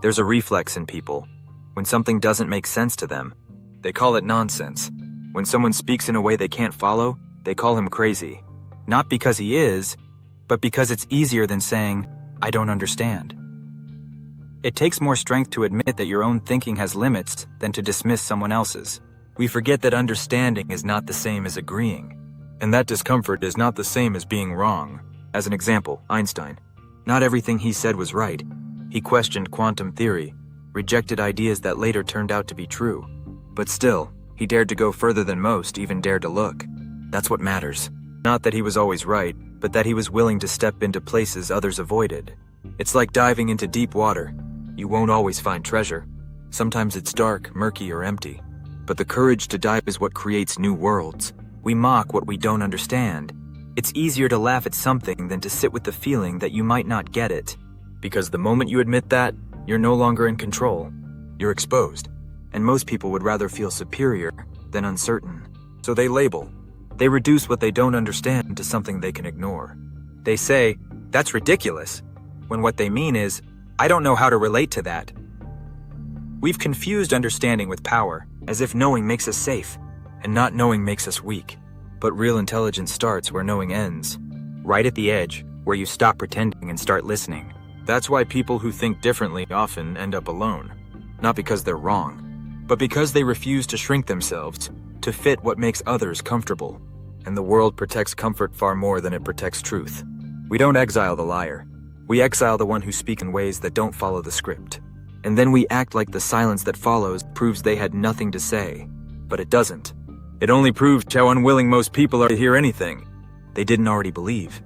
There's a reflex in people. When something doesn't make sense to them, they call it nonsense. When someone speaks in a way they can't follow, they call him crazy. Not because he is, but because it's easier than saying, "I don't understand." It takes more strength to admit that your own thinking has limits than to dismiss someone else's. We forget that understanding is not the same as agreeing, and that discomfort is not the same as being wrong. As an example, Einstein. Not everything he said was right. He questioned quantum theory, rejected ideas that later turned out to be true. But still, he dared to go further than most even dared to look. That's what matters. Not that he was always right, but that he was willing to step into places others avoided. It's like diving into deep water. You won't always find treasure. Sometimes it's dark, murky, or empty. But the courage to dive is what creates new worlds. We mock what we don't understand. It's easier to laugh at something than to sit with the feeling that you might not get it. Because the moment you admit that, you're no longer in control. You're exposed. And most people would rather feel superior than uncertain. So they label. They reduce what they don't understand to something they can ignore. They say, "That's ridiculous," when what they mean is, "I don't know how to relate to that." We've confused understanding with power, as if knowing makes us safe, and not knowing makes us weak. But real intelligence starts where knowing ends, right at the edge, where you stop pretending and start listening. That's why people who think differently often end up alone. Not because they're wrong, but because they refuse to shrink themselves to fit what makes others comfortable. And the world protects comfort far more than it protects truth. We don't exile the liar. We exile the one who speaks in ways that don't follow the script. And then we act like the silence that follows proves they had nothing to say. But it doesn't. It only proves how unwilling most people are to hear anything they didn't already believe.